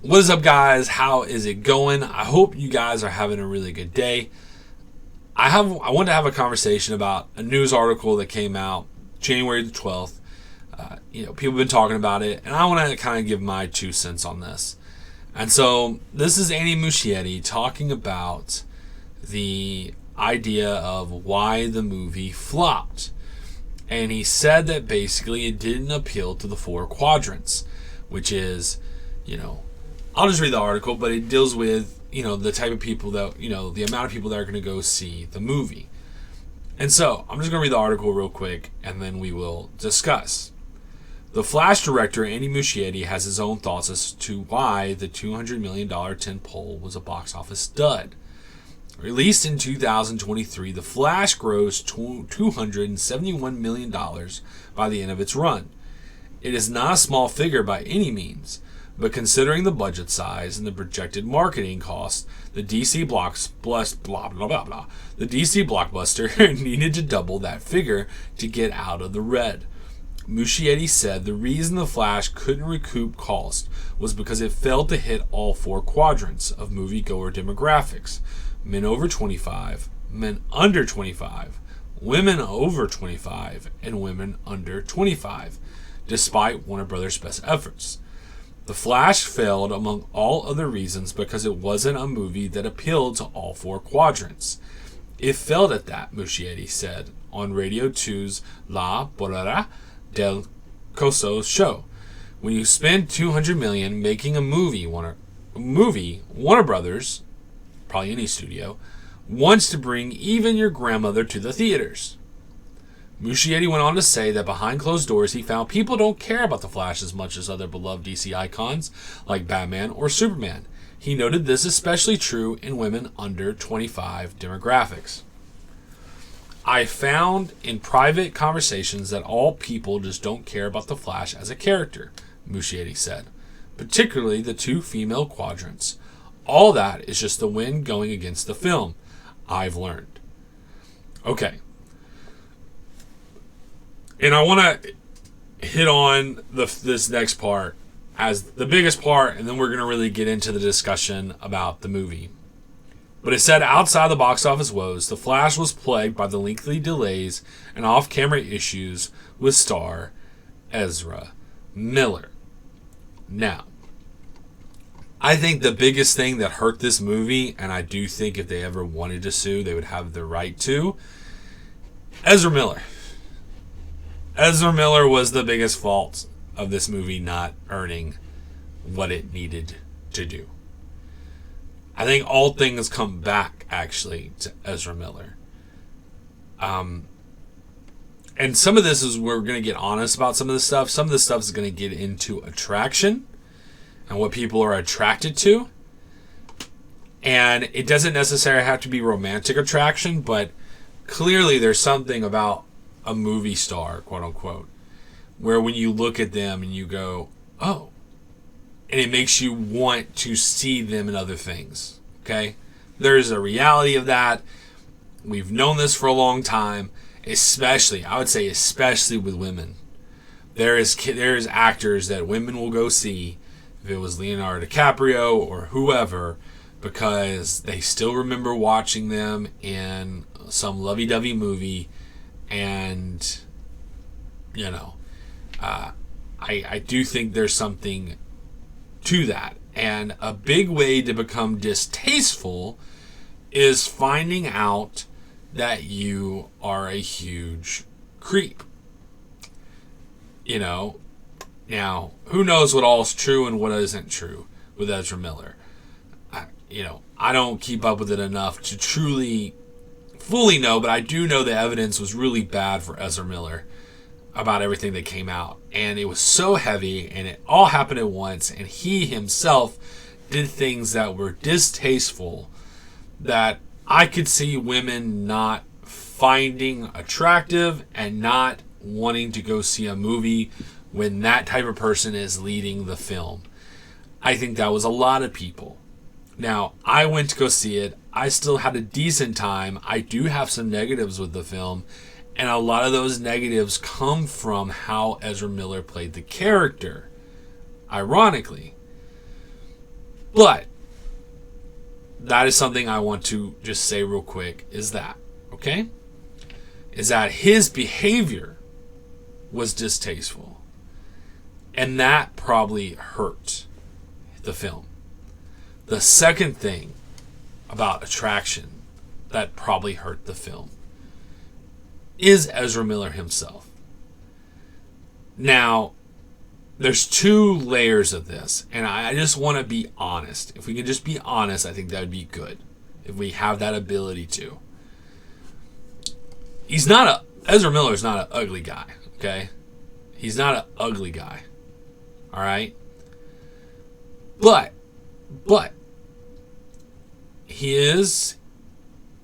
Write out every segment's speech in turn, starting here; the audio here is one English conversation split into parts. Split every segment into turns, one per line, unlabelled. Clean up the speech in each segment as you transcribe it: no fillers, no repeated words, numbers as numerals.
What is up, guys? How is it going? I hope you guys are having a really good day. I want to have a conversation about a news article that came out January the 12th. People have been talking about it, and I want to kind of give my 2 cents on this. And so this is Andy Muschietti talking about the idea of why the movie flopped. And he said that basically it didn't appeal to the four quadrants, which is, I'll just read the article, but it deals with, the type of people that, the amount of people that are going to go see the movie. And so I'm just going to read the article real quick, and then we will discuss. The Flash director, Andy Muschietti, has his own thoughts as to why the $200 million tentpole was a box office dud. Released in 2023, The Flash grossed $271 million by the end of its run. It is not a small figure by any means, but considering the budget size and the projected marketing costs, the DC blockbuster needed to double that figure to get out of the red. Muschietti said the reason The Flash couldn't recoup cost was because it failed to hit all four quadrants of moviegoer demographics: men over 25, men under 25, women over 25, and women under 25, despite Warner Brothers' best efforts. The Flash failed among all other reasons because it wasn't a movie that appealed to all four quadrants. It failed at that, Muschietti said on Radio 2's La Borrera del Coso show. When you spend $200 million making a movie, Warner Brothers, probably any studio, wants to bring even your grandmother to the theaters. Muschietti went on to say that behind closed doors he found people don't care about the Flash as much as other beloved DC icons like Batman or Superman. He noted this especially true in women under 25 demographics. I found in private conversations that all people just don't care about the Flash as a character, Muschietti said, particularly the two female quadrants. All that is just the wind going against the film, I've learned. Okay. And I want to hit on this next part as the biggest part, and then we're going to really get into the discussion about the movie. But it said outside the box office woes, The Flash was plagued by the lengthy delays and off-camera issues with star Ezra Miller. Now, I think the biggest thing that hurt this movie, and I do think if they ever wanted to sue, they would have the right to, Ezra Miller. Ezra Miller was the biggest fault of this movie not earning what it needed to do. I think all things come back, actually, to Ezra Miller. And some of this is where we're going to get honest about some of this stuff. Some of this stuff is going to get into attraction and what people are attracted to. And it doesn't necessarily have to be romantic attraction, but clearly there's something about a movie star, quote unquote, where when you look at them and you go, oh, and it makes you want to see them in other things. Okay? There's a reality of that. We've known this for a long time, especially with women. There is actors that women will go see, if it was Leonardo DiCaprio or whoever, because they still remember watching them in some lovey-dovey movie. And, I do think there's something to that. And a big way to become distasteful is finding out that you are a huge creep. Now, who knows what all is true and what isn't true with Ezra Miller. I don't keep up with it enough to truly fully know, but I do know the evidence was really bad for Ezra Miller about everything that came out. And it was so heavy, and it all happened at once, and he himself did things that were distasteful that I could see women not finding attractive and not wanting to go see a movie when that type of person is leading the film. I think that was a lot of people. Now, I went to go see it. I still had a decent time. I do have some negatives with the film, and a lot of those negatives come from how Ezra Miller played the character, ironically. But that is something I want to just say real quick, is that, okay? Is that his behavior was distasteful. And that probably hurt the film. The second thing about attraction that probably hurt the film is Ezra Miller himself. Now, there's two layers of this, and I just want to be honest. If we can just be honest, I think that would be good. If we have that ability to. Ezra Miller's not an ugly guy, okay? He's not an ugly guy. Alright? But,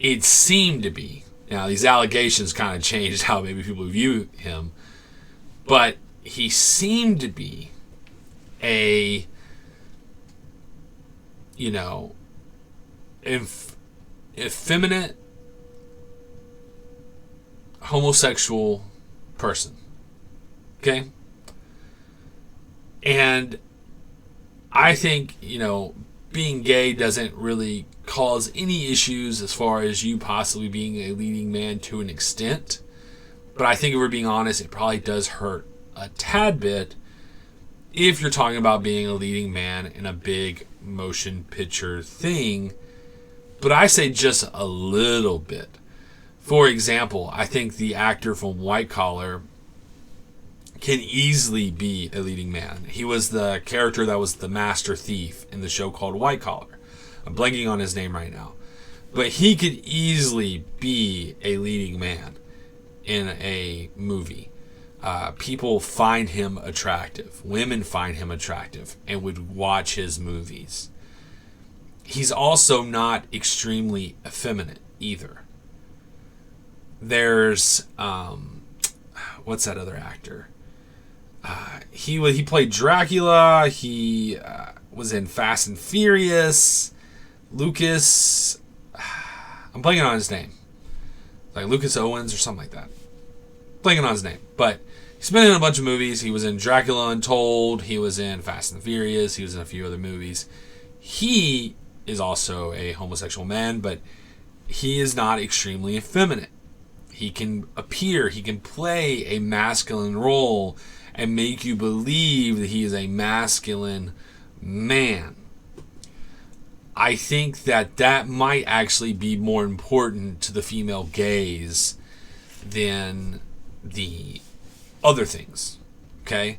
it seemed to be. Now, these allegations kind of changed how maybe people view him, but he seemed to be a, effeminate, homosexual person. Okay? And I think, being gay doesn't really cause any issues as far as you possibly being a leading man to an extent. But I think if we're being honest, it probably does hurt a tad bit if you're talking about being a leading man in a big motion picture thing. But I say just a little bit. For example, I think the actor from White Collar can easily be a leading man. He was the character that was the master thief in the show called White Collar. I'm blanking on his name right now. But he could easily be a leading man in a movie. People find him attractive. Women find him attractive and would watch his movies. He's also not extremely effeminate either. There's what's that other actor? He played Dracula. He was in Fast and Furious. Lucas, I'm blanking on his name. Like Lucas Owens or something like that. Blanking on his name. But he's been in a bunch of movies. He was in Dracula Untold. He was in Fast and Furious. He was in a few other movies. He is also a homosexual man, but he is not extremely effeminate. He can appear, he can play a masculine role and make you believe that he is a masculine man. I think that might actually be more important to the female gaze than the other things. Okay?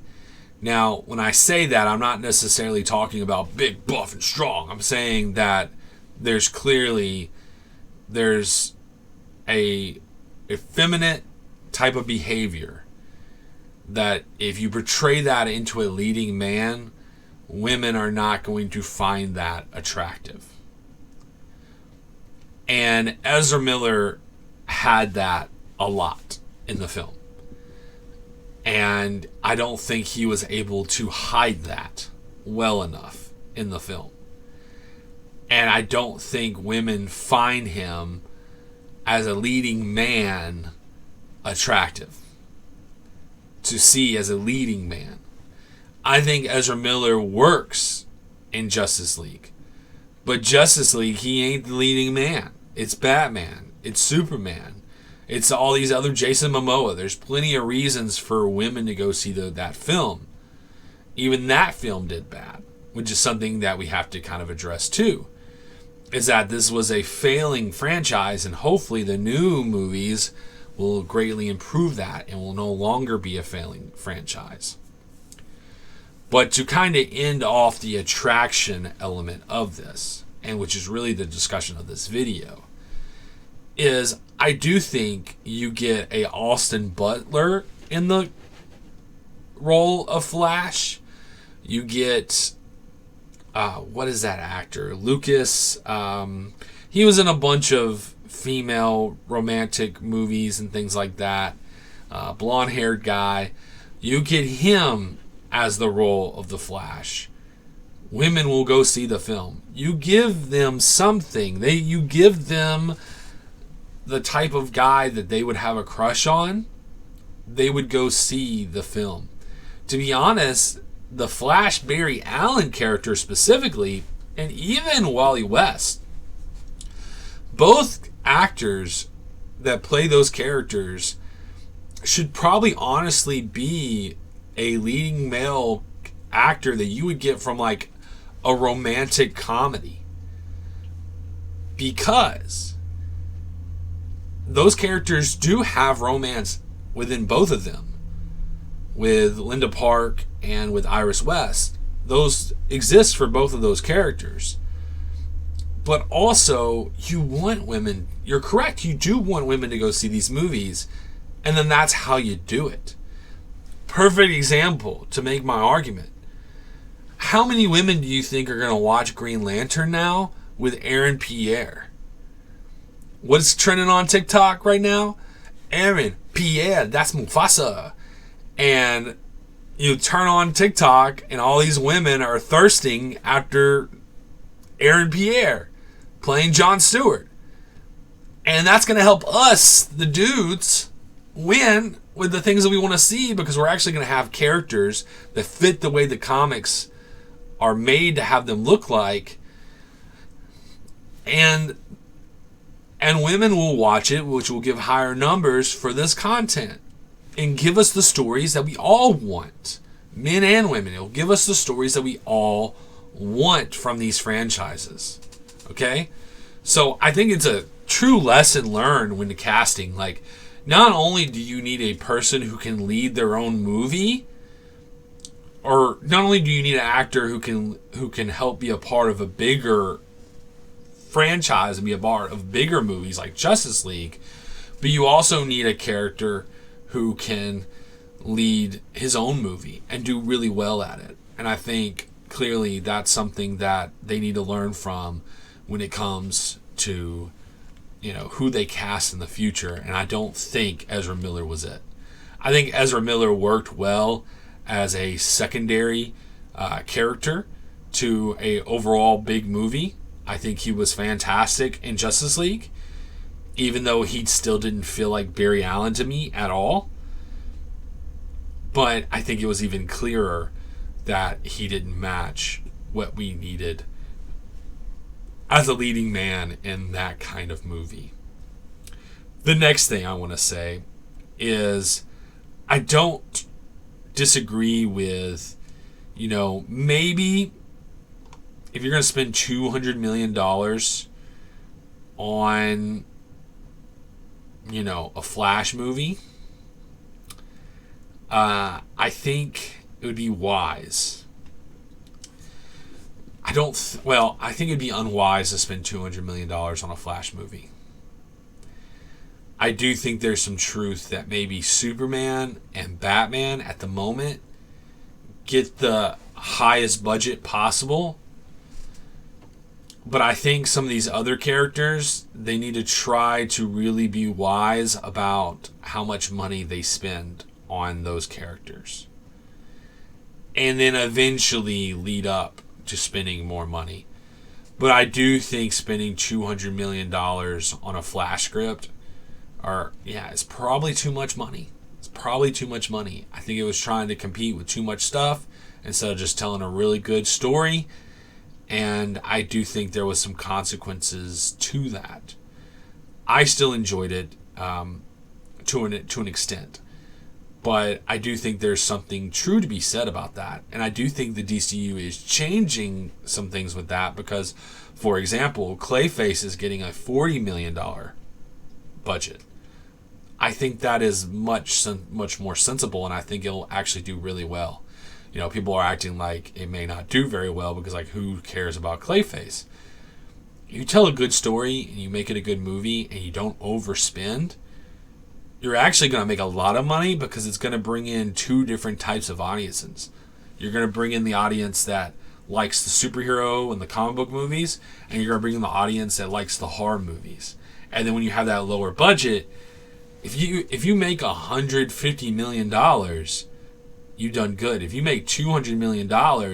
Now, when I say that, I'm not necessarily talking about big, buff, and strong. I'm saying that there's a effeminate type of behavior that if you portray that into a leading man, women are not going to find that attractive. And Ezra Miller had that a lot in the film. And I don't think he was able to hide that well enough in the film. And I don't think women find him as a leading man attractive to see as a leading man. I think Ezra Miller works in Justice League. But Justice League, he ain't the leading man. It's Batman. It's Superman. It's all these other Jason Momoa. There's plenty of reasons for women to go see that film. Even that film did bad, which is something that we have to kind of address too. Is that this was a failing franchise, and hopefully the new movies will greatly improve that and will no longer be a failing franchise. But to kind of end off the attraction element of this, and which is really the discussion of this video, is I do think you get a Austin Butler in the role of Flash. You get what is that actor? Lucas. He was in a bunch of female romantic movies and things like that. Blonde-haired guy. You get him as the role of the Flash. Women will go see the film. You give them something. You give them the type of guy that they would have a crush on. They would go see the film. To be honest, the Flash Barry Allen character specifically and even Wally West. Both actors that play those characters should probably honestly be a leading male actor that you would get from like a romantic comedy, because those characters do have romance within both of them. With Linda Park and with Iris West, those exist for both of those characters. But also, you want women, you're correct, you do want women to go see these movies, and then that's how you do it. Perfect example to make my argument. How many women do you think are going to watch Green Lantern now with Aaron Pierre? What's trending on TikTok right now? Aaron Pierre, that's Mufasa. And you turn on TikTok and all these women are thirsting after Aaron Pierre playing Jon Stewart. And that's going to help us, the dudes, win with the things that we want to see, because we're actually going to have characters that fit the way the comics are made to have them look like. And women will watch it, which will give higher numbers for this content and give us the stories that we all want. Men and women. It'll give us the stories that we all want from these franchises. Okay? So I think it's a true lesson learned when the casting. Like, not only do you need a person who can lead their own movie, or not only do you need an actor who can help be a part of a bigger franchise and be a part of bigger movies like Justice League, but you also need a character who can lead his own movie and do really well at it. And I think clearly that's something that they need to learn from when it comes to, you know, who they cast in the future. And I don't think Ezra Miller was it. I think Ezra Miller worked well as a secondary character to a overall big movie. I think he was fantastic in Justice League, even though he still didn't feel like Barry Allen to me at all. But I think it was even clearer that he didn't match what we needed as a leading man in that kind of movie. The next thing I want to say is I don't disagree with, you know, maybe if you're going to spend $200 million on, you know, a Flash movie, I think it would be wise. I think it'd be unwise to spend $200 million on a Flash movie. I do think there's some truth that maybe Superman and Batman at the moment get the highest budget possible. But I think some of these other characters, they need to try to really be wise about how much money they spend on those characters. And then eventually lead up to spending more money. But I do think spending $200 million on a Flash script it's probably too much money. It's probably too much money. I think it was trying to compete with too much stuff instead of just telling a really good story. And I do think there was some consequences to that. I still enjoyed it to an extent. But I do think there's something true to be said about that. And I do think the DCU is changing some things with that because, for example, Clayface is getting a $40 million budget. I think that is much more sensible, and I think it'll actually do really well. You know, people are acting like it may not do very well because, like, who cares about Clayface? You tell a good story and you make it a good movie and you don't overspend, you're actually going to make a lot of money because it's going to bring in two different types of audiences. You're going to bring in the audience that likes the superhero and the comic book movies, and you're going to bring in the audience that likes the horror movies. And then when you have that lower budget, if you make $150 million, you've done good. If you make $200 million,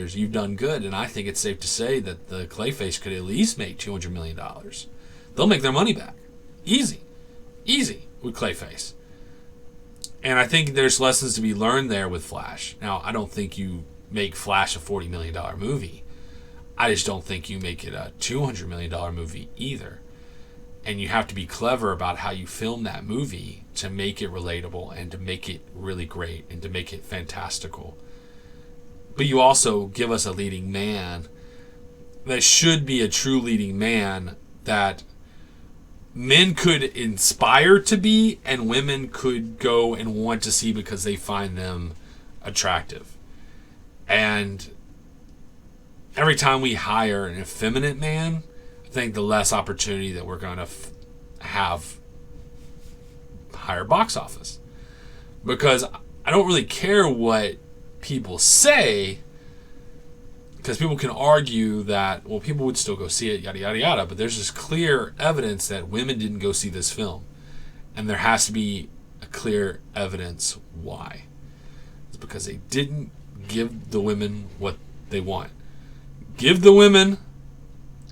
you've done good. And I think it's safe to say that the Clayface could at least make $200 million. They'll make their money back. Easy with Clayface. And I think there's lessons to be learned there with Flash. Now, I don't think you make Flash a $40 million movie. I just don't think you make it a $200 million movie either. And you have to be clever about how you film that movie to make it relatable and to make it really great and to make it fantastical. But you also give us a leading man that should be a true leading man that men could inspire to be and women could go and want to see because they find them attractive. And every time we hire an effeminate man, I think the less opportunity that we're going to have higher box office. Because I don't really care what people say, because people can argue that, well, people would still go see it, yada, yada, yada, but there's just clear evidence that women didn't go see this film. And there has to be a clear evidence why. It's because they didn't give the women what they want. Give the women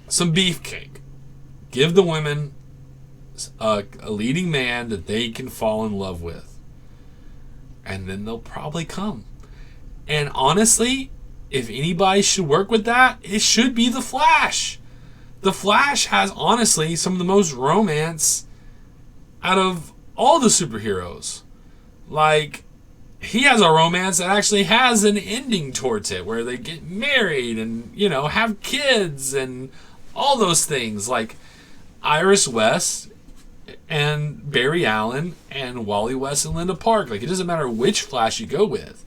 some beefcake. Give the women a leading man that they can fall in love with. And then they'll probably come. And honestly, if anybody should work with that, it should be The Flash. The Flash has, honestly, some of the most romance out of all the superheroes. Like, he has a romance that actually has an ending towards it, where they get married and, you know, have kids and all those things. Like, Iris West and Barry Allen and Wally West and Linda Park. Like, it doesn't matter which Flash you go with.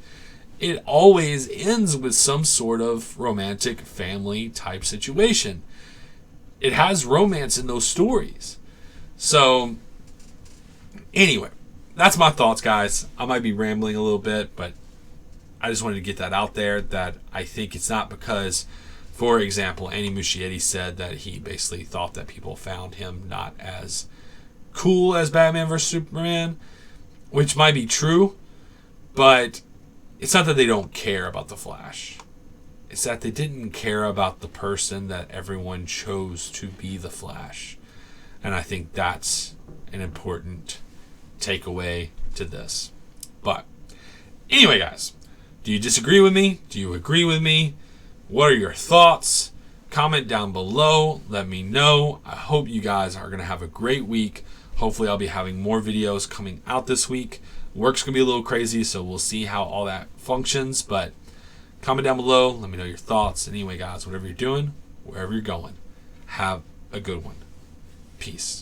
It always ends with some sort of romantic family type situation. It has romance in those stories. So, anyway, that's my thoughts, guys. I might be rambling a little bit, but I just wanted to get that out there, that I think it's not because, for example, Andy Muschietti said that he basically thought that people found him not as cool as Batman vs. Superman, which might be true, but it's not that they don't care about the Flash. It's that they didn't care about the person that everyone chose to be the Flash. And I think that's an important takeaway to this. But anyway, guys, do you disagree with me? Do you agree with me? What are your thoughts? Comment down below. Let me know. I hope you guys are going to have a great week. Hopefully I'll be having more videos coming out this week. Work's going to be a little crazy, so we'll see how all that functions. But comment down below. Let me know your thoughts. Anyway, guys, whatever you're doing, wherever you're going, have a good one. Peace.